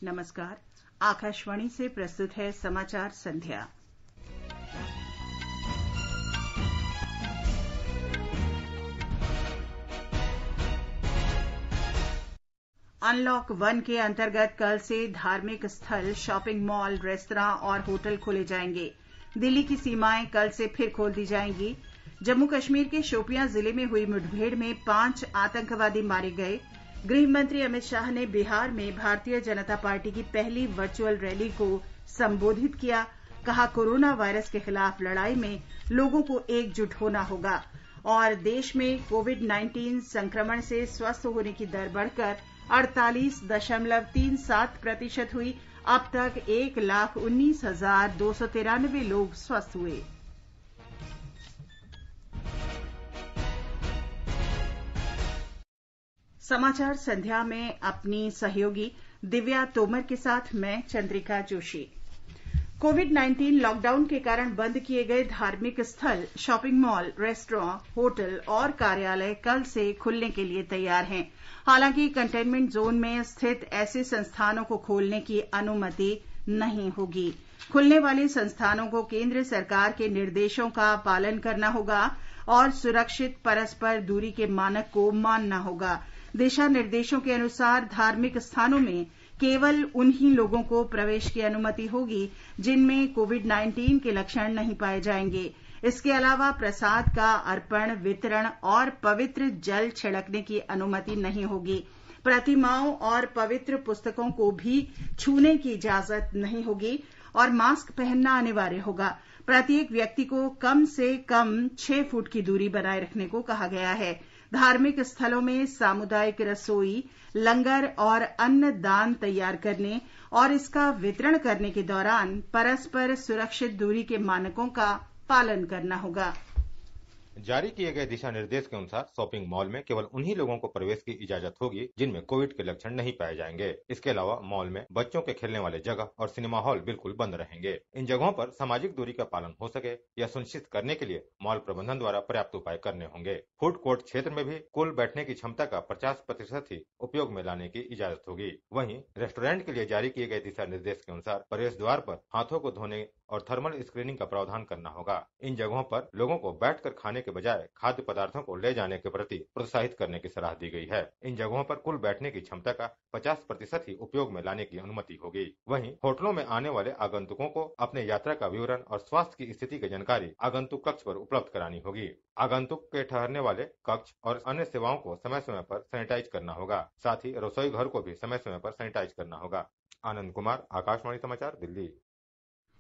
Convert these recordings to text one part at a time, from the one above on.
नमस्कार। आकाशवाणी से प्रस्तुत है समाचार संध्या। अनलॉक 1 के अंतर्गत कल से धार्मिक स्थल, शॉपिंग मॉल, रेस्तरां और होटल खोले जाएंगे। दिल्ली की सीमाएं कल से फिर खोल दी जाएंगी। जम्मू कश्मीर के शोपियां जिले में हुई मुठभेड़ में 5 आतंकवादी मारे गए। गृह मंत्री अमित शाह ने बिहार में भारतीय जनता पार्टी की पहली वर्चुअल रैली को संबोधित किया। कहा, कोरोना वायरस के खिलाफ लड़ाई में लोगों को एकजुट होना होगा। और देश में कोविड-19 संक्रमण से स्वस्थ होने की दर बढ़कर 48.37% हुई। अब तक 1,19,293 लोग स्वस्थ हुए। समाचार संध्या में अपनी सहयोगी दिव्या तोमर के साथ मैं चंद्रिका जोशी। कोविड-19 लॉकडाउन के कारण बंद किए गए धार्मिक स्थल, शॉपिंग मॉल, रेस्टोरेंट, होटल और कार्यालय कल से खुलने के लिए तैयार हैं। हालांकि कंटेनमेंट जोन में स्थित ऐसे संस्थानों को खोलने की अनुमति नहीं होगी। खुलने वाले संस्थानों को केंद्र सरकार के निर्देशों का पालन करना होगा और सुरक्षित परस्पर दूरी के मानक को मानना होगा। दिशा निर्देशों के अनुसार धार्मिक स्थानों में केवल उन्हीं लोगों को प्रवेश की अनुमति होगी जिनमें कोविड-19 के लक्षण नहीं पाए जाएंगे। इसके अलावा प्रसाद का अर्पण, वितरण और पवित्र जल छिड़कने की अनुमति नहीं होगी। प्रतिमाओं और पवित्र पुस्तकों को भी छूने की इजाजत नहीं होगी और मास्क पहनना अनिवार्य होगा। प्रत्येक व्यक्ति को कम से कम 6 फुट की दूरी बनाए रखने को कहा गया है। धार्मिक स्थलों में सामुदायिक रसोई, लंगर और अन्न दान तैयार करने और इसका वितरण करने के दौरान परस्पर सुरक्षित दूरी के मानकों का पालन करना होगा। जारी किए गए दिशा निर्देश के अनुसार शॉपिंग मॉल में केवल उन्हीं लोगों को प्रवेश की इजाजत होगी जिनमें कोविड के लक्षण नहीं पाए जाएंगे। इसके अलावा मॉल में बच्चों के खेलने वाले जगह और सिनेमा हॉल बिल्कुल बंद रहेंगे। इन जगहों पर सामाजिक दूरी का पालन हो सके यह सुनिश्चित करने के लिए मॉल प्रबंधन द्वारा पर्याप्त उपाय करने होंगे। फूड कोर्ट क्षेत्र में भी कुल बैठने की क्षमता का 50% ही उपयोग में लाने की इजाजत होगी। वहीं रेस्टोरेंट के लिए जारी किए गए दिशा निर्देश के अनुसार प्रवेश द्वार पर हाथों को धोने और थर्मल स्क्रीनिंग का प्रावधान करना होगा। इन जगहों पर लोगों को बैठकर खाने के बजाय खाद्य पदार्थों को ले जाने के प्रति प्रोत्साहित करने की सलाह दी गई है। इन जगहों पर कुल बैठने की क्षमता का 50% ही उपयोग में लाने की अनुमति होगी। वहीं होटलों में आने वाले आगंतुकों को अपने यात्रा का विवरण और स्वास्थ्य की स्थिति की जानकारी आगंतुक कक्ष पर उपलब्ध करानी होगी। आगंतुक के ठहरने वाले कक्ष और अन्य सेवाओं को समय समय पर सैनिटाइज करना होगा। साथ ही रसोई घर को भी समय समय पर सैनिटाइज करना होगा। आनंद कुमार, आकाशवाणी समाचार, दिल्ली।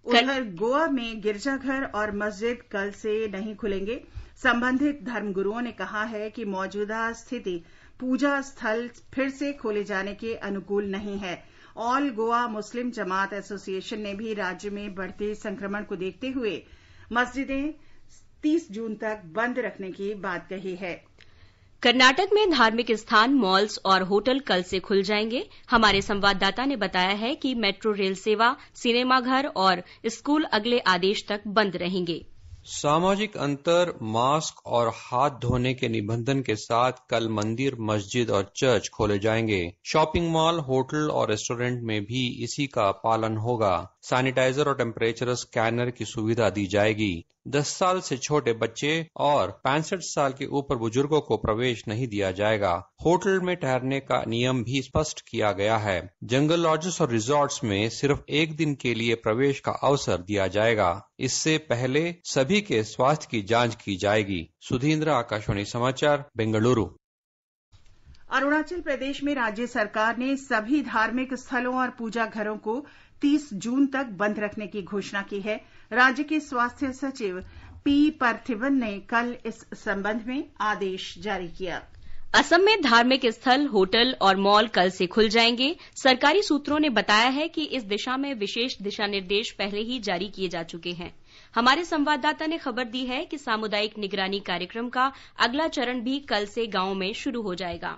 उधर गोवा में गिरजाघर और मस्जिद कल से नहीं खुलेंगे। संबंधित धर्मगुरुओं ने कहा है कि मौजूदा स्थिति पूजा स्थल फिर से खोले जाने के अनुकूल नहीं है। ऑल गोवा मुस्लिम जमात एसोसिएशन ने भी राज्य में बढ़ते संक्रमण को देखते हुए मस्जिदें 30 जून तक बंद रखने की बात कही है। कर्नाटक में धार्मिक स्थान, मॉल्स और होटल कल से खुल जाएंगे। हमारे संवाददाता ने बताया है कि मेट्रो रेल सेवा, सिनेमाघर और स्कूल अगले आदेश तक बंद रहेंगे। सामाजिक अंतर, मास्क और हाथ धोने के निबंधन के साथ कल मंदिर, मस्जिद और चर्च खोले जाएंगे। शॉपिंग मॉल, होटल और रेस्टोरेंट में भी इसी का पालन होगा। सैनिटाइजर और टेम्परेचर स्कैनर की सुविधा दी जाएगी। 10 साल से छोटे बच्चे और 65 साल के ऊपर बुजुर्गों को प्रवेश नहीं दिया जाएगा। होटल में ठहरने का नियम भी स्पष्ट किया गया है। जंगल लॉजेस और रिजॉर्ट्स में सिर्फ 1 दिन के लिए प्रवेश का अवसर दिया जाएगा। इससे पहले सभी के स्वास्थ्य की जांच की जाएगी। सुधींद्र, आकाशवाणी समाचार, बेंगलुरु। अरुणाचल प्रदेश में राज्य सरकार ने सभी धार्मिक स्थलों और पूजा घरों को 30 जून तक बंद रखने की घोषणा की है। राज्य के स्वास्थ्य सचिव पी पार्थिवन ने कल इस संबंध में आदेश जारी किया। असम में धार्मिक स्थल, होटल और मॉल कल से खुल जाएंगे। सरकारी सूत्रों ने बताया है कि इस दिशा में विशेष दिशा निर्देश पहले ही जारी किए जा चुके हैं। हमारे संवाददाता ने खबर दी है कि सामुदायिक निगरानी कार्यक्रम का अगला चरण भी कल से गांवों में शुरू हो जाएगा।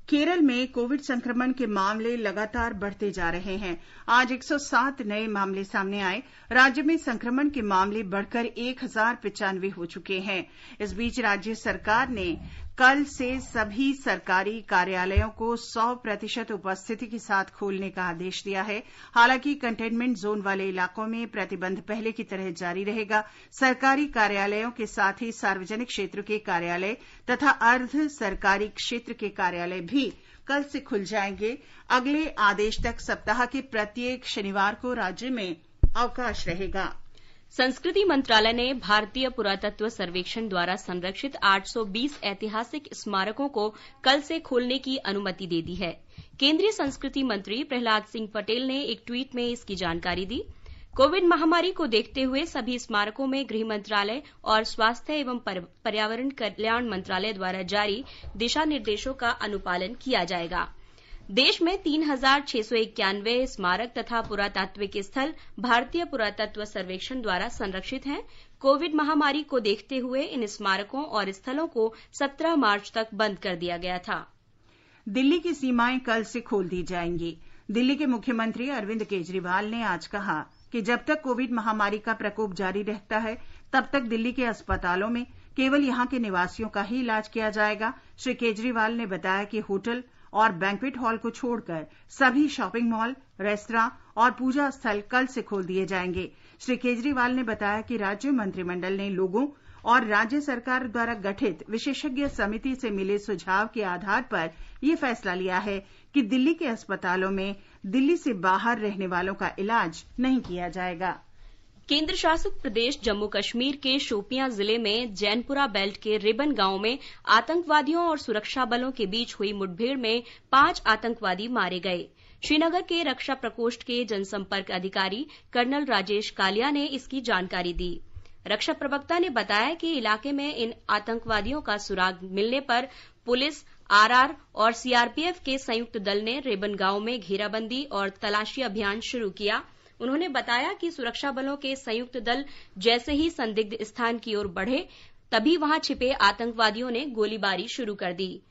केरल में कोविड संक्रमण के मामले लगातार बढ़ते जा रहे हैं। आज 107 नए मामले सामने आए। राज्य में संक्रमण के मामले बढ़कर 1095 हो चुके हैं। इस बीच राज्य सरकार ने कल से सभी सरकारी कार्यालयों को 100% उपस्थिति के साथ खोलने का आदेश दिया है। हालांकि कंटेनमेंट जोन वाले इलाकों में प्रतिबंध पहले की तरह जारी रहेगा। सरकारी कार्यालयों के साथ ही सार्वजनिक क्षेत्र के कार्यालय तथा अर्ध सरकारी क्षेत्र के कार्यालय भी कल से खुल जाएंगे। अगले आदेश तक सप्ताह के प्रत्येक शनिवार को राज्य में अवकाश रहेगा। संस्कृति मंत्रालय ने भारतीय पुरातत्व सर्वेक्षण द्वारा संरक्षित 820 ऐतिहासिक स्मारकों को कल से खोलने की अनुमति दे दी है। केंद्रीय संस्कृति मंत्री प्रहलाद सिंह पटेल ने एक ट्वीट में इसकी जानकारी दी। कोविड महामारी को देखते हुए सभी स्मारकों में गृह मंत्रालय और स्वास्थ्य एवं पर्यावरण कल्याण मंत्रालय द्वारा जारी दिशा निर्देशों का अनुपालन किया जाएगा। देश में 3,691 स्मारक तथा पुरातात्विक स्थल भारतीय पुरातत्व सर्वेक्षण द्वारा संरक्षित हैं। कोविड महामारी को देखते हुए इन स्मारकों और स्थलों को 17 मार्च तक बंद कर दिया गया था। दिल्ली की सीमाएं कल से खोल दी जाएंगी। दिल्ली के मुख्यमंत्री अरविंद केजरीवाल ने आज कहा कि जब तक कोविड महामारी का प्रकोप जारी रहता है तब तक दिल्ली के अस्पतालों में केवल यहां के निवासियों का ही इलाज किया जाएगा। श्री केजरीवाल ने बताया कि होटल और बैंक्वेट हॉल को छोड़कर सभी शॉपिंग मॉल, रेस्तरां और पूजा स्थल कल से खोल दिए जाएंगे। श्री केजरीवाल ने बताया कि राज्य मंत्रिमंडल ने लोगों और राज्य सरकार द्वारा गठित विशेषज्ञ समिति से मिले सुझाव के आधार पर यह फैसला लिया है कि दिल्ली के अस्पतालों में दिल्ली से बाहर रहने वालों का इलाज नहीं किया जाएगा। केंद्र शासित प्रदेश जम्मू कश्मीर के शोपियां जिले में जैनपुरा बेल्ट के रिबन गांव में आतंकवादियों और सुरक्षा बलों के बीच हुई मुठभेड़ में 5 आतंकवादी मारे गए। श्रीनगर के रक्षा प्रकोष्ठ के जनसंपर्क अधिकारी कर्नल राजेश कालिया ने इसकी जानकारी दी। रक्षा प्रवक्ता ने बताया कि इलाके में इन आतंकवादियों का सुराग मिलने पर पुलिस, आरआर और सीआरपीएफ के संयुक्त दल ने रिबन गांव में घेराबंदी और तलाशी अभियान शुरू किया। उन्होंने बताया कि सुरक्षा बलों के संयुक्त दल जैसे ही संदिग्ध स्थान की ओर बढ़े तभी वहां छिपे आतंकवादियों ने गोलीबारी शुरू कर दी।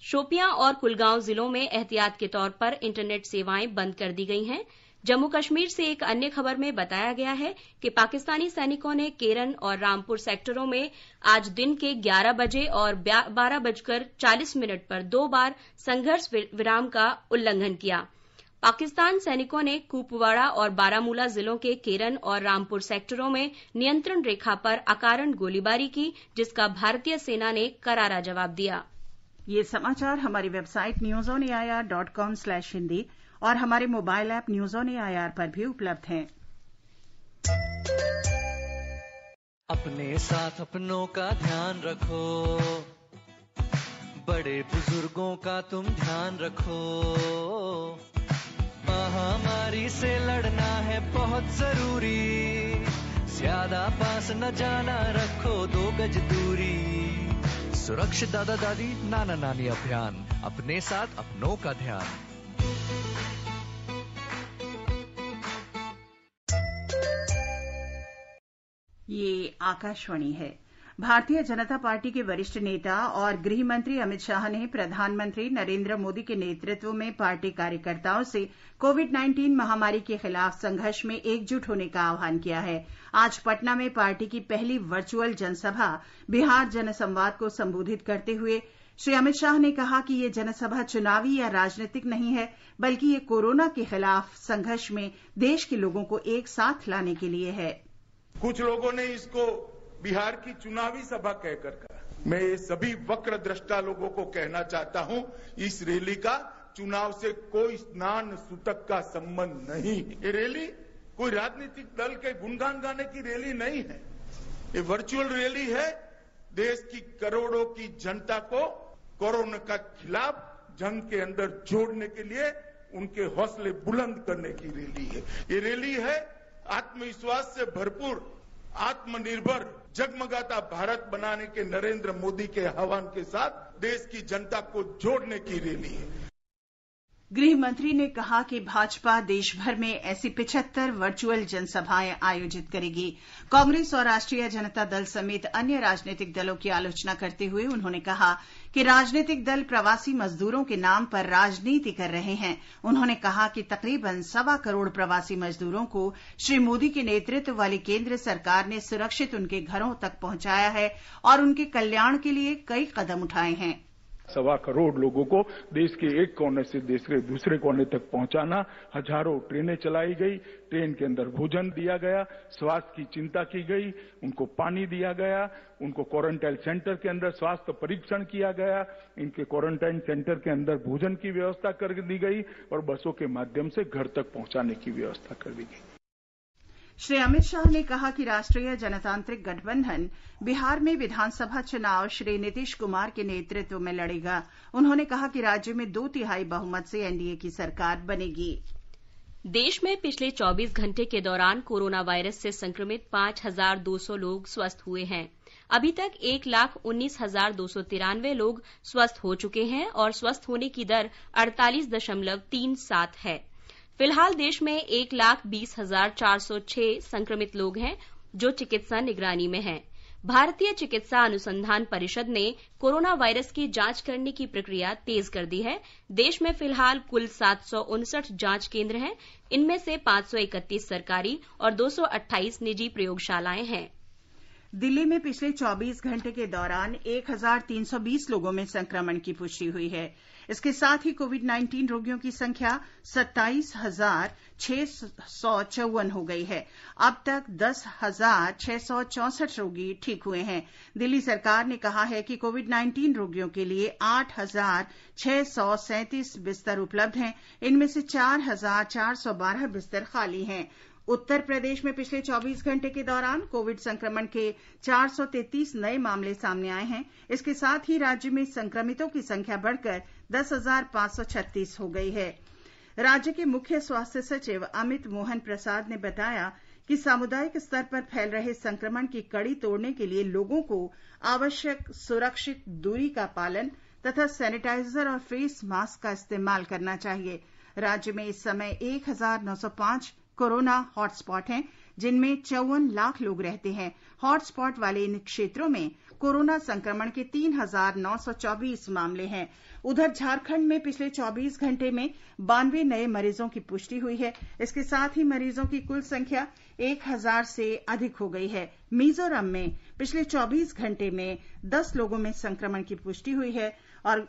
शोपियां और कुलगांव जिलों में एहतियात के तौर पर इंटरनेट सेवाएं बंद कर दी गई हैं। जम्मू कश्मीर से एक अन्य खबर में बताया गया है कि पाकिस्तानी सैनिकों ने केरन और रामपुर सेक्टरों में आज दिन के 11 बजे और 12:40 पर 2 बार संघर्ष विराम का उल्लंघन किया। पाकिस्तान सैनिकों ने कुपवाड़ा और बारामूला जिलों के केरन और रामपुर सेक्टरों में नियंत्रण रेखा पर अकारण गोलीबारी की, जिसका भारतीय सेना ने करारा जवाब दिया। ये समाचार हमारी वेबसाइट newsonair.com/hindi और हमारे mobile app news on AIR पर भी उपलब्ध हैं। अपने साथ अपनों का ध्यान रखो, बड़े बुजुर्गों का तुम ध्यान रखो। महामारी से लड़ना है बहुत जरूरी, ज्यादा पास न जाना, रखो 2 गज दूरी। सुरक्षित दादा दादी नाना नानी अभियान, अपने साथ अपनों का ध्यान। ये आकाशवाणी है। भारतीय जनता पार्टी के वरिष्ठ नेता और गृह मंत्री अमित शाह ने प्रधानमंत्री नरेंद्र मोदी के नेतृत्व में पार्टी कार्यकर्ताओं से कोविड-19 महामारी के खिलाफ संघर्ष में एकजुट होने का आह्वान किया है। आज पटना में पार्टी की पहली वर्चुअल जनसभा बिहार जनसंवाद को संबोधित करते हुए श्री अमित शाह ने कहा कि ये जनसभा चुनावी या राजनीतिक नहीं है, बल्कि ये कोरोना के खिलाफ संघर्ष में देश के लोगों को एक साथ लाने के लिए है। कुछ लोगों ने इसको बिहार की चुनावी सभा कहकर कहा। मैं ये सभी वक्र दृष्टा लोगों को कहना चाहता हूं, इस रैली का चुनाव से कोई स्नान सूतक का संबंध नहीं है। ये रैली कोई राजनीतिक दल के गुणगान गाने की रैली नहीं है। ये वर्चुअल रैली है। देश की करोड़ों की जनता को कोरोना के खिलाफ जंग के अंदर जोड़ने के लिए उनके हौसले बुलंद करने की रैली है। ये रैली है आत्मविश्वास से भरपूर, आत्मनिर्भर, जगमगाता भारत बनाने के नरेंद्र मोदी के आह्वान के साथ देश की जनता को जोड़ने की रैली है। गृह मंत्री ने कहा कि भाजपा देश भर में ऐसी 75 वर्चुअल जनसभाएं आयोजित करेगी। कांग्रेस और राष्ट्रीय जनता दल समेत अन्य राजनीतिक दलों की आलोचना करते हुए उन्होंने कहा कि राजनीतिक दल प्रवासी मजदूरों के नाम पर राजनीति कर रहे हैं। उन्होंने कहा कि तकरीबन 1.25 करोड़ प्रवासी मजदूरों को श्री मोदी के नेतृत्व वाली केंद्र सरकार ने सुरक्षित उनके घरों तक पहुंचाया है और उनके कल्याण के लिए कई कदम उठाए हैं। 1.25 करोड़ लोगों को देश के एक कोने से देश के दूसरे कोने तक पहुंचाना, हजारों ट्रेनें चलाई गई, ट्रेन के अंदर भोजन दिया गया, स्वास्थ्य की चिंता की गई, उनको पानी दिया गया, उनको क्वारंटाइन सेंटर के अंदर स्वास्थ्य परीक्षण किया गया, इनके क्वारंटाइन सेंटर के अंदर भोजन की व्यवस्था कर दी गई और बसों के माध्यम से घर तक पहुंचाने की व्यवस्था कर दी गई। श्री अमित शाह ने कहा कि राष्ट्रीय जनतांत्रिक गठबंधन बिहार में विधानसभा चुनाव श्री नीतीश कुमार के नेतृत्व में लड़ेगा। उन्होंने कहा कि राज्य में 2/3 बहुमत से एनडीए की सरकार बनेगी। देश में पिछले 24 घंटे के दौरान कोरोना वायरस से संक्रमित 5,200 लोग स्वस्थ हुए हैं। अभी तक 1,19,293 लोग स्वस्थ हो चुके हैं और स्वस्थ होने की दर 48.37 है। फिलहाल देश में 1,20,406 संक्रमित लोग हैं जो चिकित्सा निगरानी में हैं। भारतीय चिकित्सा अनुसंधान परिषद ने कोरोना वायरस की जांच करने की प्रक्रिया तेज कर दी है। देश में फिलहाल कुल 759 जांच केंद्र हैं। इनमें से 531 सरकारी और 228 निजी प्रयोगशालाएं हैं। दिल्ली में पिछले 24 घंटे के दौरान 1,320 लोगों में संक्रमण की पुष्टि हुई है। इसके साथ ही कोविड-19 रोगियों की संख्या 27,654 हो गई है। अब तक 10,664 रोगी ठीक हुए हैं। दिल्ली सरकार ने कहा है कि कोविड-19 रोगियों के लिए 8,637 बिस्तर उपलब्ध हैं। इनमें से 4,412 बिस्तर खाली हैं। उत्तर प्रदेश में पिछले 24 घंटे के दौरान कोविड संक्रमण के 433 नए मामले सामने आए हैं। इसके साथ ही राज्य में संक्रमितों की संख्या बढ़कर 10,536 हो गई है। राज्य के मुख्य स्वास्थ्य सचिव अमित मोहन प्रसाद ने बताया कि सामुदायिक स्तर पर फैल रहे संक्रमण की कड़ी तोड़ने के लिए लोगों को आवश्यक सुरक्षित दूरी का पालन तथा सैनिटाइजर और फेस मास्क का इस्तेमाल करना चाहिए। राज्य में इस समय 1,905 कोरोना हॉटस्पॉट हैं, जिनमें 54 लाख लोग रहते हैं। हॉटस्पॉट वाले इन क्षेत्रों में कोरोना संक्रमण के 3,924 मामले हैं। उधर झारखंड में पिछले 24 घंटे में 92 नए मरीजों की पुष्टि हुई है। इसके साथ ही मरीजों की कुल संख्या 1,000 से अधिक हो गई है। मिजोरम में पिछले 24 घंटे में 10 लोगों में संक्रमण की पुष्टि हुई है और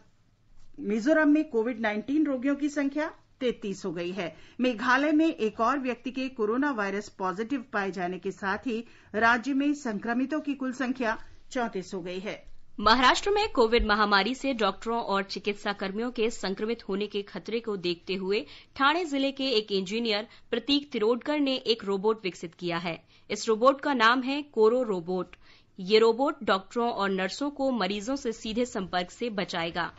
मिजोरम में कोविड-19 रोगियों की संख्या 33 हो गई है। मेघालय में एक और व्यक्ति के कोरोना वायरस पॉजिटिव पाए जाने के साथ ही राज्य में संक्रमितों की कुल संख्या 34 हो गई है। महाराष्ट्र में कोविड महामारी से डॉक्टरों और चिकित्सा कर्मियों के संक्रमित होने के खतरे को देखते हुए ठाणे जिले के एक इंजीनियर प्रतीक तिरोडकर ने एक रोबोट विकसित किया है। इस रोबोट का नाम है कोरो रोबोट। ये रोबोट डॉक्टरों और नर्सों को मरीजों से सीधे संपर्क से बचाएगा।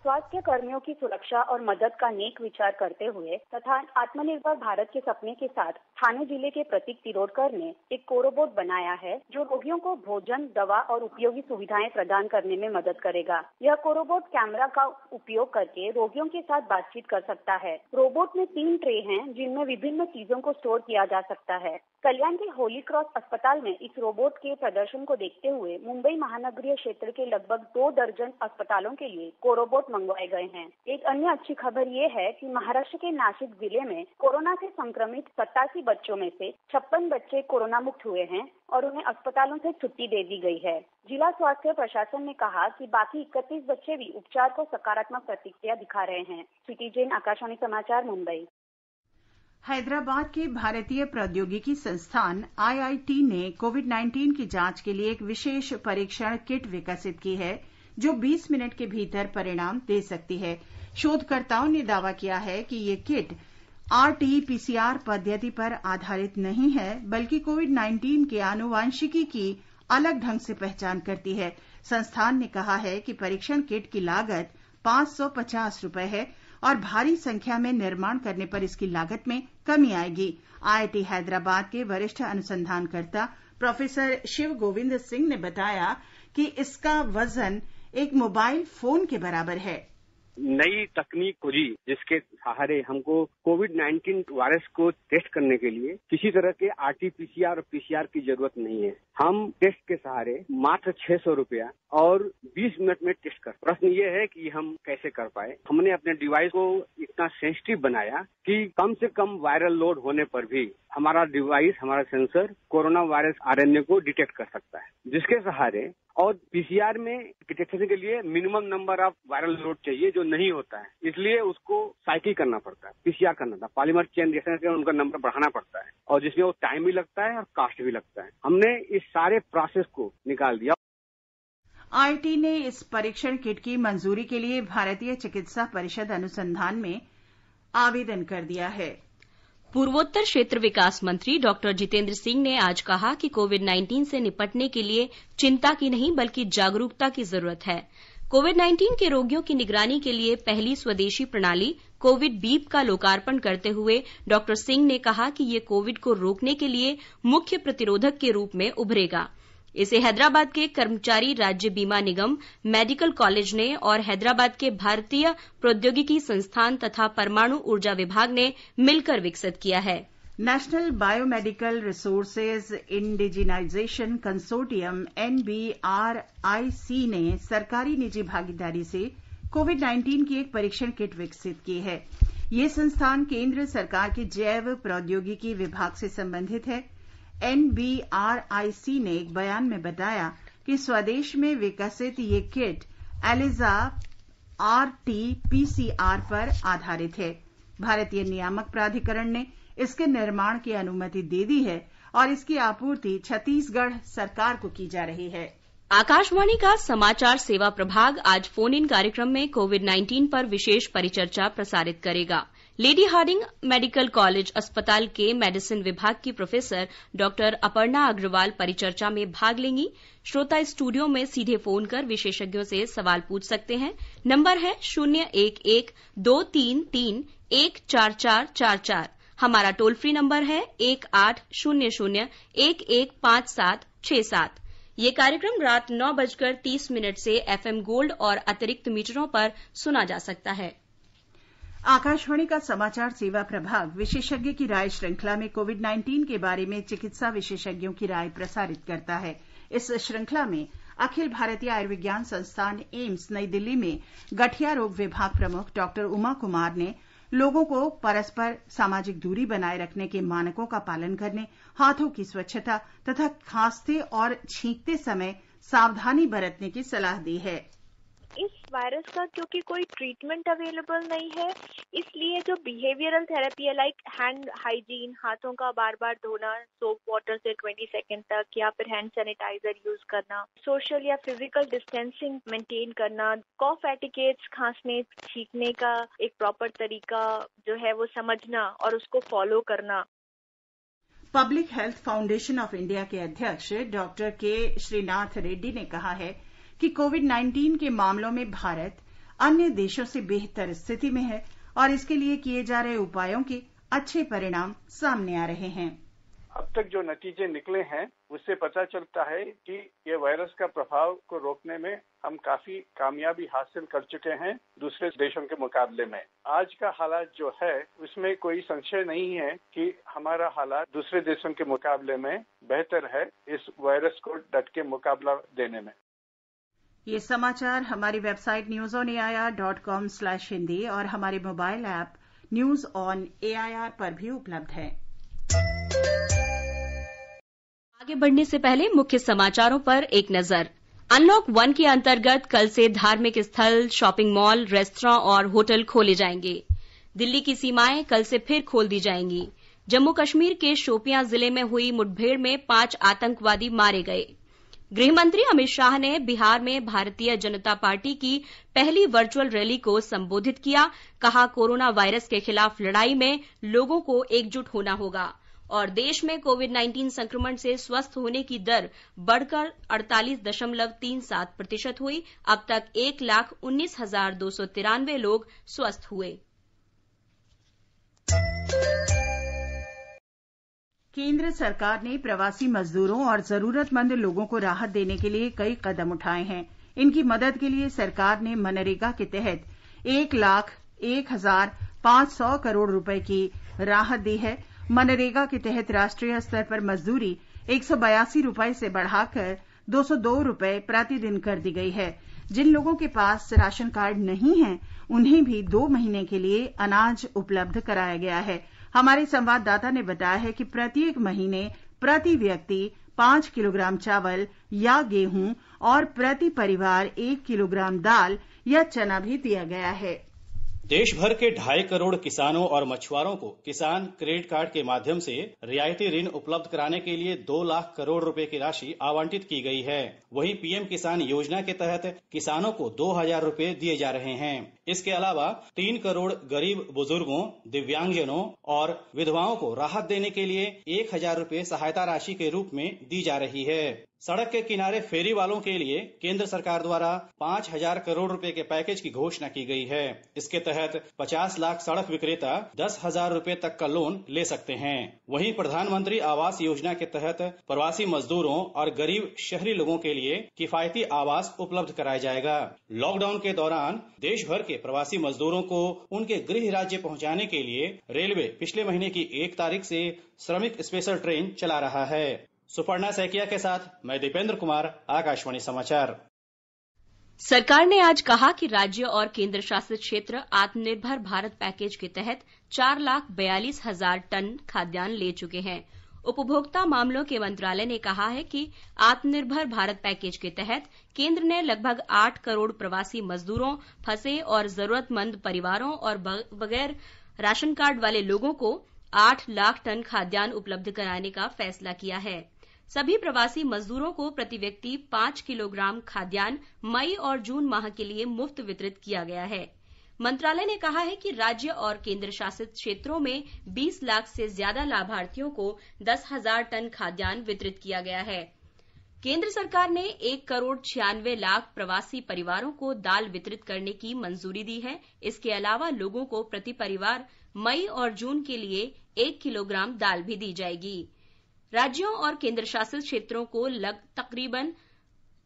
स्वास्थ्य कर्मियों की सुरक्षा और मदद का नेक विचार करते हुए तथा आत्मनिर्भर भारत के सपने के साथ ठाणे जिले के प्रतीक तिरोडकर ने एक कोरोबोट बनाया है जो रोगियों को भोजन, दवा और उपयोगी सुविधाएं प्रदान करने में मदद करेगा। यह कोरोबोट कैमरा का उपयोग करके रोगियों के साथ बातचीत कर सकता है। रोबोट में 3 ट्रे हैं जिनमें विभिन्न चीजों को स्टोर किया जा सकता है। कल्याण के होली क्रॉस अस्पताल में इस रोबोट के प्रदर्शन को देखते हुए मुंबई महानगरीय क्षेत्र के लगभग 2 दर्जन अस्पतालों के लिए कोरोबोट मंगवाए गए हैं। एक अन्य अच्छी खबर ये है कि महाराष्ट्र के नासिक जिले में कोरोना से संक्रमित 87 बच्चों में से 56 बच्चे कोरोना मुक्त हुए हैं और उन्हें अस्पतालों से छुट्टी दे दी गई है। जिला स्वास्थ्य प्रशासन ने कहा कि बाकी 31 बच्चे भी उपचार को सकारात्मक प्रतिक्रिया दिखा रहे हैं। स्वीटी जैन, आकाशवाणी समाचार, मुंबई। हैदराबाद के भारतीय प्रौद्योगिकी संस्थान आईआईटी ने कोविड-19 की जांच के लिए एक विशेष परीक्षण किट विकसित की है जो 20 मिनट के भीतर परिणाम दे सकती है। शोधकर्ताओं ने दावा किया है कि ये किट आरटी-पीसीआर पद्धति पर आधारित नहीं है बल्कि कोविड-19 के आनुवांशिकी की अलग ढंग से पहचान करती है। संस्थान ने कहा है कि परीक्षण किट की लागत ₹550 है और भारी संख्या में निर्माण करने पर इसकी लागत में कमी आएगी। आईआईटी हैदराबाद के वरिष्ठ अनुसंधानकर्ता प्रोफेसर शिव गोविंद सिंह ने बताया कि इसका वजन एक मोबाइल फोन के बराबर है। नई तकनीक खोजी जिसके सहारे हमको कोविड-19 वायरस को टेस्ट करने के लिए किसी तरह के आरटीपीसीआर और पीसीआर की जरूरत नहीं है। हम टेस्ट के सहारे मात्र 600 रुपया और 20 मिनट में टेस्ट कर। प्रश्न ये है कि हम कैसे कर पाए। हमने अपने डिवाइस को इतना सेंसिटिव बनाया कि कम से कम वायरल लोड होने पर भी हमारा डिवाइस, हमारा सेंसर कोरोना वायरस आरएनए को डिटेक्ट कर सकता है, जिसके सहारे और पीसीआर में डिटेक्शन के लिए minimum number of viral load चाहिए जो नहीं होता है, इसलिए उसको साइकिल करना पड़ता है, पीसीआर करना था, पॉलीमर चेन रिएक्शन उनका नंबर बढ़ाना पड़ता है और जिसमें वो टाइम भी लगता है और कॉस्ट भी लगता है। हमने इस सारे प्रोसेस को निकाल दिया। आईआईटी ने इस परीक्षण किट की मंजूरी के लिए भारतीय चिकित्सा परिषद अनुसंधान में आवेदन कर दिया है। पूर्वोत्तर क्षेत्र विकास मंत्री डॉक्टर जितेंद्र सिंह ने आज कहा कि कोविड-19 से निपटने के लिए चिंता की नहीं बल्कि जागरूकता की जरूरत है। कोविड-19 के रोगियों की निगरानी के लिए पहली स्वदेशी प्रणाली कोविड बीप का लोकार्पण करते हुए डॉक्टर सिंह ने कहा कि ये कोविड को रोकने के लिए मुख्य प्रतिरोधक के रूप में उभरेगा। इसे हैदराबाद के कर्मचारी राज्य बीमा निगम, मेडिकल कॉलेज ने और हैदराबाद के भारतीय प्रौद्योगिकी संस्थान तथा परमाणु ऊर्जा विभाग ने मिलकर विकसित किया है। National biomedical resources indigenisation consortium NBRIC ने सरकारी निजी भागीदारी से कोविड-19 की एक परीक्षण किट विकसित की है। ये संस्थान केंद्र सरकार के जैव प्रौद्योगिकी विभाग से संबंधित है। NBRIC ने एक बयान में बताया कि स्वदेश में विकसित ये किट एलिजा RT-PCR पर आधारित है। भारतीय नियामक प्राधिकरण ने इसके निर्माण की अनुमति दे दी है और इसकी आपूर्ति छत्तीसगढ़ सरकार को की जा रही है। आकाशवाणी का समाचार सेवा प्रभाग आज फोन इन कार्यक्रम में कोविड-19 पर विशेष परिचर्चा प्रसारित करेगा। लेडी हार्डिंग मेडिकल कॉलेज अस्पताल के मेडिसिन विभाग की प्रोफेसर डॉक्टर अपर्णा अग्रवाल परिचर्चा में भाग लेंगी। श्रोता स्टूडियो में सीधे फोन कर विशेषज्ञों से सवाल पूछ सकते हैं। नंबर है 011-233-14444। हमारा टोल फ्री नंबर है 1800-115767। ये कार्यक्रम रात 9:30 से FM गोल्ड और अतिरिक्त मीटरों पर सुना जा सकता है। आकाशवाणी का समाचार सेवा प्रभाग विशेषज्ञ की राय श्रृंखला में कोविड-19 के बारे में चिकित्सा विशेषज्ञों की राय प्रसारित करता है। इस श्रृंखला में अखिल भारतीय आयुर्विज्ञान संस्थान एम्स नई दिल्ली में गठिया रोग विभाग प्रमुख डॉक्टर उमा कुमार ने लोगों को परस्पर सामाजिक दूरी बनाए रखने के मानकों का पालन करने, हाथों की स्वच्छता तथा खांसते और छींकते समय सावधानी बरतने की सलाह दी है। इस वायरस का क्योंकि कोई ट्रीटमेंट अवेलेबल नहीं है, इसलिए जो बिहेवियरल थेरेपी है लाइक हैंड हाइजीन, हाथों का बार बार धोना सोप वाटर से 20 सेकंड तक, या फिर हैंड सैनिटाइजर यूज करना, सोशल या फिजिकल डिस्टेंसिंग मेंटेन करना, कॉफ एटिकेट्स, खांसने छींकने का एक प्रॉपर तरीका जो है वो समझना और उसको फॉलो करना। Public health foundation of India के अध्यक्ष डॉक्टर के श्रीनाथ रेड्डी ने कहा है कि कोविड-19 के मामलों में भारत अन्य देशों से बेहतर स्थिति में है और इसके लिए किए जा रहे उपायों के अच्छे परिणाम सामने आ रहे हैं। अब तक जो नतीजे निकले हैं उससे पता चलता है कि ये वायरस का प्रभाव को रोकने में हम काफी कामयाबी हासिल कर चुके हैं दूसरे देशों के मुकाबले में। आज का हालात जो है उसमें कोई संशय नहीं है कि हमारा हालात दूसरे देशों के मुकाबले में बेहतर है इस वायरस को डट के मुकाबला देने में। ये समाचार हमारी वेबसाइट newsonair.com/hindi और हमारे mobile app news on AIR पर भी उपलब्ध है। आगे बढ़ने से पहले मुख्य समाचारों पर एक नजर। अनलॉक 1 के अंतर्गत कल से धार्मिक स्थल, शॉपिंग मॉल, रेस्तरां और होटल खोले जाएंगे। दिल्ली की सीमाएं कल से फिर खोल दी जाएंगी। जम्मू कश्मीर के शोपियां जिले में हुई मुठभेड़ में 5 आतंकवादी मारे गए। गृहमंत्री अमित शाह ने बिहार में भारतीय जनता पार्टी की पहली वर्चुअल रैली को संबोधित किया। कहा, कोरोना वायरस के खिलाफ लड़ाई में लोगों को एकजुट होना होगा और देश में कोविड-19 संक्रमण से स्वस्थ होने की दर बढ़कर 48.37% हुई। अब तक 1,19,293 लोग स्वस्थ हुए। केंद्र सरकार ने प्रवासी मजदूरों और जरूरतमंद लोगों को राहत देने के लिए कई कदम उठाए हैं। इनकी मदद के लिए सरकार ने मनरेगा के तहत 1,01,500 करोड़ रुपए की राहत दी है। मनरेगा के तहत राष्ट्रीय स्तर पर मजदूरी 182 रुपए से बढ़ाकर 202 रुपए प्रतिदिन कर दी गई है। जिन लोगों के पास राशन कार्ड नहीं है उन्हें भी 2 महीने के लिए अनाज उपलब्ध कराया गया है। हमारे संवाददाता ने बताया है कि प्रत्येक महीने प्रति व्यक्ति 5 किलोग्राम चावल या गेहूं और प्रति परिवार 1 किलोग्राम दाल या चना भी दिया गया है। देश भर के 2.5 करोड़ किसानों और मछुआरों को किसान क्रेडिट कार्ड के माध्यम से रियायती ऋण उपलब्ध कराने के लिए 2 लाख करोड़ रुपए की राशि आवंटित की गई है। वहीं पीएम किसान योजना के तहत किसानों को 2,000 रुपए दिए जा रहे हैं। इसके अलावा 3 करोड़ गरीब बुजुर्गों, दिव्यांगजनों और विधवाओं को राहत देने के लिए 1,000 रुपए सहायता राशि के रूप में दी जा रही है। सड़क के किनारे फेरी वालों के लिए केंद्र सरकार द्वारा 5,000 करोड़ रुपए के पैकेज की घोषणा की गई है। इसके तहत 50 लाख सड़क विक्रेता 10,000 रुपए तक का लोन ले सकते हैं। वहीं प्रधानमंत्री आवास योजना के तहत प्रवासी मजदूरों और गरीब शहरी लोगों के लिए किफायती आवास उपलब्ध कराया जाएगा। लॉकडाउन के दौरान देश भर के प्रवासी मजदूरों को उनके गृह राज्य पहुंचाने के लिए रेलवे पिछले महीने की 1 तारीख से श्रमिक स्पेशल ट्रेन चला रहा है। सुपर्णा सैकिया के साथ मैं दीपेंद्र कुमार, आकाशवाणी समाचार। सरकार ने आज कहा कि राज्य और केंद्र शासित क्षेत्र आत्मनिर्भर भारत पैकेज के तहत 4,42,000 टन खाद्यान्न ले चुके हैं। उपभोक्ता मामलों के मंत्रालय ने कहा है कि आत्मनिर्भर भारत पैकेज के तहत केंद्र ने लगभग 8 करोड़ प्रवासी मजदूरों, फंसे और जरूरतमंद परिवारों और बगैर राशन कार्ड वाले लोगों को 8 लाख टन खाद्यान्न उपलब्ध कराने का फैसला किया है। सभी प्रवासी मजदूरों को प्रति व्यक्ति 5 किलोग्राम खाद्यान्न मई और जून माह के लिए मुफ्त वितरित किया गया है। मंत्रालय ने कहा है कि राज्य और केंद्र शासित क्षेत्रों में 20 लाख से ज्यादा लाभार्थियों को 10,000 टन खाद्यान्न वितरित किया गया है। केंद्र सरकार ने 1 करोड़ 96 लाख प्रवासी परिवारों को दाल वितरित करने की मंजूरी दी है। इसके अलावा लोगों को प्रति परिवार मई और जून के लिए 1 किलोग्राम दाल भी दी जाएगी। राज्यों और केंद्र शासित क्षेत्रों को तकरीबन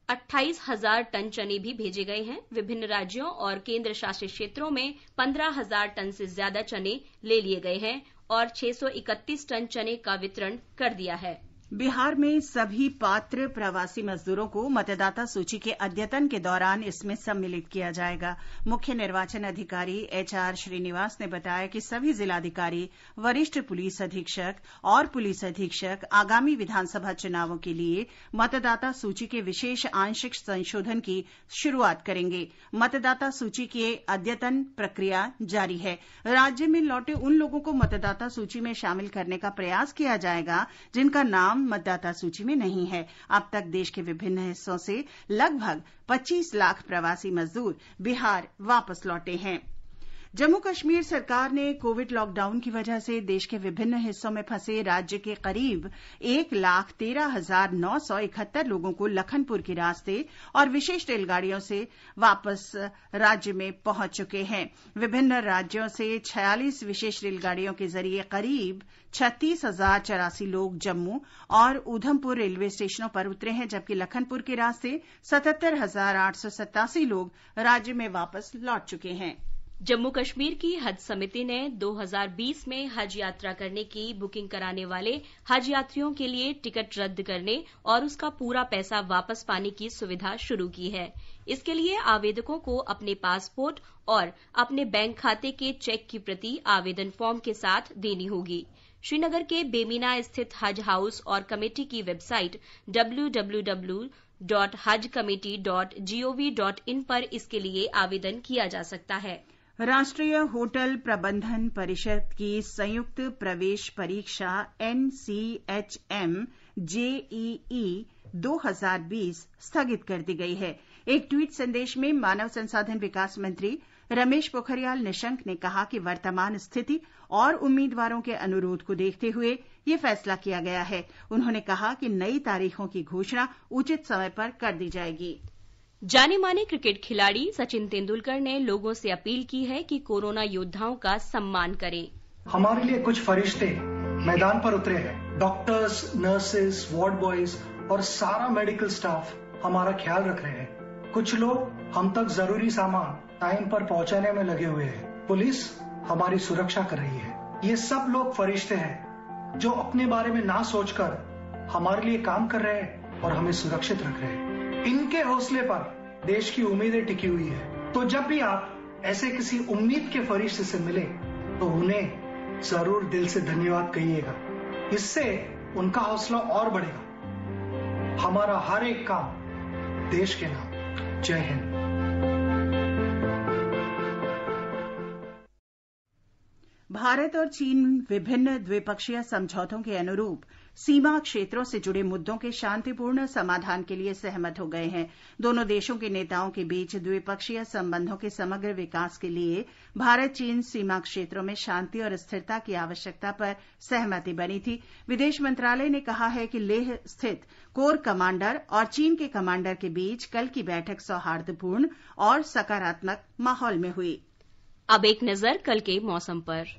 28,000 टन चने भी भेजे गए हैं। विभिन्न राज्यों और केंद्र शासित क्षेत्रों में 15,000 टन से ज्यादा चने ले लिए गए हैं और 631 टन चने का वितरण कर दिया है। बिहार में सभी पात्र प्रवासी मजदूरों को मतदाता सूची के अद्यतन के दौरान इसमें सम्मिलित किया जाएगा। मुख्य निर्वाचन अधिकारी HR श्रीनिवास ने बताया कि सभी जिलाधिकारी, वरिष्ठ पुलिस अधीक्षक और पुलिस अधीक्षक आगामी विधानसभा चुनावों के लिए मतदाता सूची के विशेष आंशिक संशोधन की शुरुआत करेंगे। मतदाता सूची की अद्यतन प्रक्रिया जारी है। राज्य में लौटे उन लोगों को मतदाता सूची में शामिल करने का प्रयास किया जाएगा जिनका नाम मतदाता सूची में नहीं है। अब तक देश के विभिन्न हिस्सों से लगभग 25 लाख प्रवासी मजदूर बिहार वापस लौटे हैं। जम्मू कश्मीर सरकार ने कोविड लॉकडाउन की वजह से देश के विभिन्न हिस्सों में फंसे राज्य के करीब 1,13,971 लोगों को लखनपुर के रास्ते और विशेष रेलगाड़ियों से वापस राज्य में पहुंच चुके हैं। विभिन्न राज्यों से 46 विशेष रेलगाड़ियों के जरिए करीब 36,084 लोग जम्मू और उधमपुर रेलवे स्टेशनों पर उतरे हैं, जबकि लखनपुर के रास्ते 77,887 लोग राज्य में वापस लौट चुके हैं। जम्मू कश्मीर की हज समिति ने 2020 में हज यात्रा करने की बुकिंग कराने वाले हज यात्रियों के लिए टिकट रद्द करने और उसका पूरा पैसा वापस पाने की सुविधा शुरू की है। इसके लिए आवेदकों को अपने पासपोर्ट और अपने बैंक खाते के चेक की प्रति आवेदन फॉर्म के साथ देनी होगी। श्रीनगर के बेमीना स्थित हज हाउस और कमेटी की वेबसाइट www.hajcommittee.gov.in पर इसके लिए आवेदन किया जा सकता है। राष्ट्रीय होटल प्रबंधन परिषद की संयुक्त प्रवेश परीक्षा NCHM JEE 2020 स्थगित कर दी गई है। एक ट्वीट संदेश में मानव संसाधन विकास मंत्री रमेश पोखरियाल निशंक ने कहा कि वर्तमान स्थिति और उम्मीदवारों के अनुरोध को देखते हुए ये फैसला किया गया है। उन्होंने कहा कि नई तारीखों की घोषणा उचित समय पर कर दी जाएगी। जाने माने क्रिकेट खिलाड़ी सचिन तेंदुलकर ने लोगों से अपील की है कि कोरोना योद्धाओं का सम्मान करें। हमारे लिए कुछ फरिश्ते मैदान पर उतरे हैं। डॉक्टर्स, नर्सेस, वार्ड बॉयज और सारा मेडिकल स्टाफ हमारा ख्याल रख रहे हैं। कुछ लोग हम तक जरूरी सामान टाइम पर पहुंचाने में लगे हुए हैं। पुलिस हमारी सुरक्षा कर रही है। ये सब लोग फरिश्ते हैं जो अपने बारे में ना सोचकर हमारे लिए काम कर रहे हैं और हमें सुरक्षित रख रहे हैं। इनके हौसले पर देश की उम्मीदें टिकी हुई है। तो जब भी आप ऐसे किसी उम्मीद के फरिश्ते से मिले तो उन्हें जरूर दिल से धन्यवाद कहिएगा। इससे उनका हौसला और बढ़ेगा। हमारा हर एक काम देश के नाम। जय हिंद। भारत और चीन विभिन्न द्विपक्षीय समझौतों के अनुरूप सीमा क्षेत्रों से जुड़े मुद्दों के शांतिपूर्ण समाधान के लिए सहमत हो गए हैं। दोनों देशों के नेताओं के बीच द्विपक्षीय संबंधों के समग्र विकास के लिए भारत चीन सीमा क्षेत्रों में शांति और स्थिरता की आवश्यकता पर सहमति बनी थी। विदेश मंत्रालय ने कहा है कि लेह स्थित कोर कमांडर और चीन के कमांडर के बीच कल की बैठक सौहार्दपूर्ण और सकारात्मक माहौल में हुई। अब एक नजर कल के मौसम पर।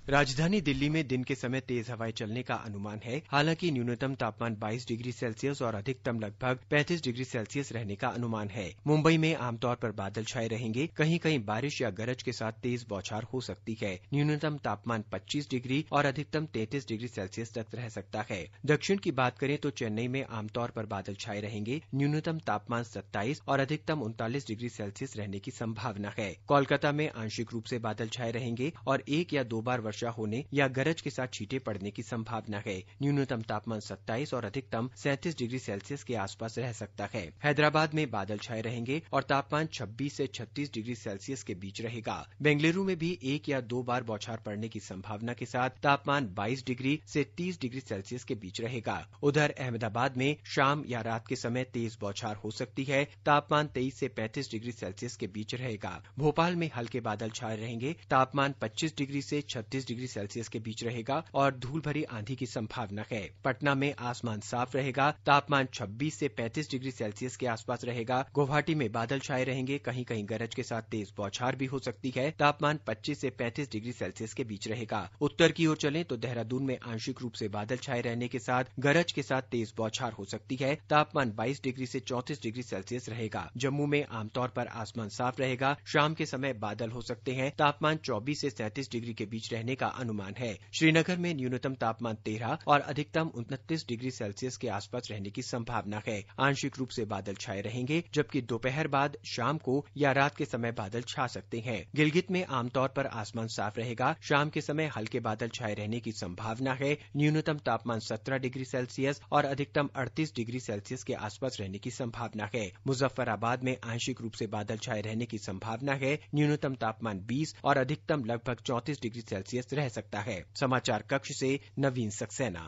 राजधानी दिल्ली में दिन के समय तेज हवाएं चलने का अनुमान है। हालांकि न्यूनतम तापमान 22 डिग्री सेल्सियस और अधिकतम लगभग 35 डिग्री सेल्सियस रहने का अनुमान है। मुंबई में आमतौर पर बादल छाए रहेंगे। कहीं कहीं बारिश या गरज के साथ तेज बौछार हो सकती है। न्यूनतम तापमान 25 डिग्री और अधिकतम 33 डिग्री सेल्सियस तक रह सकता है। दक्षिण की बात करें तो चेन्नई में आमतौर पर बादल छाए रहेंगे। न्यूनतम तापमान 27 और अधिकतम 39 डिग्री सेल्सियस रहने की संभावना है। कोलकाता में आंशिक रूप से बादल छाए रहेंगे और 1 या 2 बार वर्षा होने या गरज के साथ छींटे पड़ने की संभावना है। न्यूनतम तापमान 27 और अधिकतम 37 डिग्री सेल्सियस के आसपास रह सकता है। हैदराबाद में बादल छाए रहेंगे और तापमान 26 से 36 डिग्री सेल्सियस के बीच रहेगा। बेंगलुरु में भी 1 या 2 बार बौछार पड़ने की संभावना के साथ तापमान 22 डिग्री से 30 डिग्री सेल्सियस के बीच रहेगा। उधर अहमदाबाद में शाम या रात के समय तेज बौछार हो सकती है। तापमान 23 से 35 डिग्री सेल्सियस के बीच रहेगा। भोपाल में हल्के बादल छाए रहेंगे। तापमान 25 डिग्री से 36 डिग्री सेल्सियस के बीच रहेगा और धूल भरी आंधी की संभावना है। पटना में आसमान साफ रहेगा। तापमान 26 से 35 डिग्री सेल्सियस के आसपास रहेगा। गुवाहाटी में बादल छाए रहेंगे। कहीं कहीं गरज के साथ तेज बौछार भी हो सकती है। तापमान 25 से 35 डिग्री सेल्सियस के बीच रहेगा। उत्तर की ओर चलें तो देहरादून में आंशिक रूप से बादल छाए रहने के साथ गरज के साथ तेज बौछार हो सकती है। तापमान 22 डिग्री से 34 डिग्री सेल्सियस रहेगा। जम्मू में आमतौर पर आसमान साफ रहेगा। शाम के समय बादल हो सकते हैं। तापमान 24 से 37 डिग्री के बीच रहने का अनुमान है। श्रीनगर में न्यूनतम तापमान 13 और अधिकतम 29 डिग्री सेल्सियस के आसपास रहने की संभावना है। आंशिक रूप से बादल छाए रहेंगे, जबकि दोपहर बाद शाम को या रात के समय बादल छा सकते हैं। गिलगित में आमतौर पर आसमान साफ रहेगा। शाम के समय हल्के बादल छाए रहने की संभावना है। न्यूनतम तापमान 17 डिग्री सेल्सियस और अधिकतम 38 डिग्री सेल्सियस के आसपास रहने की संभावना है। मुजफ्फराबाद में आंशिक रूप से बादल छाए रहने की संभावना है। न्यूनतम तापमान 20 और अधिकतम लगभग 34 डिग्री सेल्सियस रह सकता है। समाचार कक्ष से नवीन सक्सेना।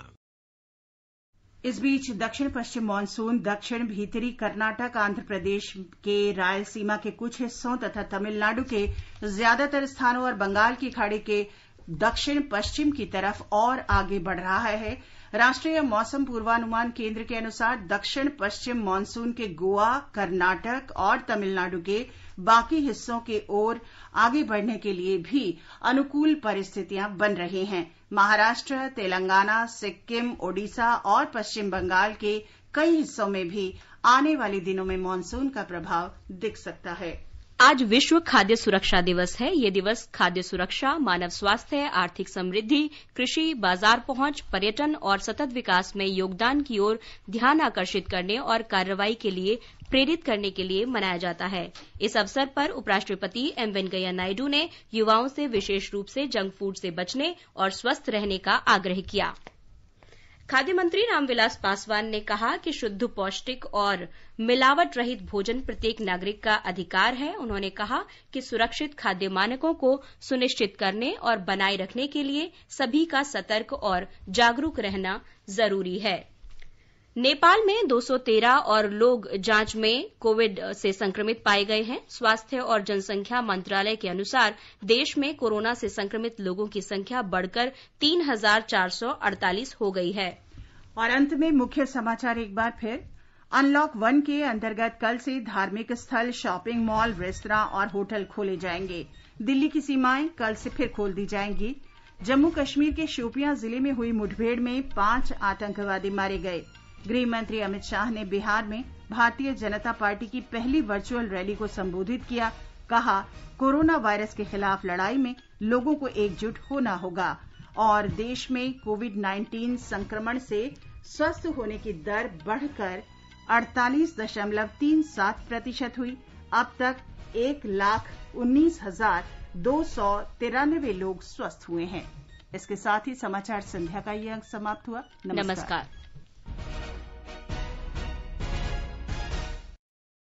इस बीच दक्षिण पश्चिम मानसून दक्षिण भीतरी कर्नाटक, आंध्र प्रदेश के रायलसीमा के कुछ हिस्सों तथा तमिलनाडु के ज्यादातर स्थानों और बंगाल की खाड़ी के दक्षिण पश्चिम की तरफ और आगे बढ़ रहा है। राष्ट्रीय मौसम पूर्वानुमान केंद्र के अनुसार दक्षिण पश्चिम मानसून के गोवा, कर्नाटक और तमिलनाडु के बाकी हिस्सों के ओर आगे बढ़ने के लिए भी अनुकूल परिस्थितियां बन रही हैं। महाराष्ट्र, तेलंगाना, सिक्किम, ओडिशा और पश्चिम बंगाल के कई हिस्सों में भी आने वाले दिनों में मानसून का प्रभाव दिख सकता है। आज विश्व खाद्य सुरक्षा दिवस है। ये दिवस खाद्य सुरक्षा, मानव स्वास्थ्य, आर्थिक समृद्धि, कृषि, बाजार पहुंच, पर्यटन और सतत विकास में योगदान की ओर ध्यान आकर्षित करने और कार्रवाई के लिए प्रेरित करने के लिए मनाया जाता है। इस अवसर पर उपराष्ट्रपति एम वेंकैया नायडू ने युवाओं से विशेष रूप से जंक फूड से बचने और स्वस्थ रहने का आग्रह किया। खाद्य मंत्री रामविलास पासवान ने कहा कि शुद्ध, पौष्टिक और मिलावट रहित भोजन प्रत्येक नागरिक का अधिकार है। उन्होंने कहा कि सुरक्षित खाद्य मानकों को सुनिश्चित करने और बनाए रखने के लिए सभी का सतर्क और जागरूक रहना जरूरी है। नेपाल में 213 और लोग जांच में कोविड से संक्रमित पाए गए हैं। स्वास्थ्य और जनसंख्या मंत्रालय के अनुसार देश में कोरोना से संक्रमित लोगों की संख्या बढ़कर 3,448 हो गई है। और अंत में मुख्य समाचार एक बार फिर। अनलॉक 1 के अंतर्गत कल से धार्मिक स्थल, शॉपिंग मॉल, रेस्तरां और होटल खोले जाएंगे। दिल्ली की सीमाएं कल से फिर खोल दी जाएंगी। जम्मू कश्मीर के शोपियां जिले में हुई मुठभेड़ में 5 आतंकवादी मारे गए। गृह मंत्री अमित शाह ने बिहार में भारतीय जनता पार्टी की पहली वर्चुअल रैली को संबोधित किया। कहा, कोरोना वायरस के खिलाफ लड़ाई में लोगों को एकजुट होना होगा और देश में कोविड-19 संक्रमण से स्वस्थ होने की दर बढ़कर 48.37% हुई। अब तक 1,19,293 लोग स्वस्थ हुए हैं। इसके साथ ही समाचार संध्या का ये अंक समाप्त हुआ। नमस्कार।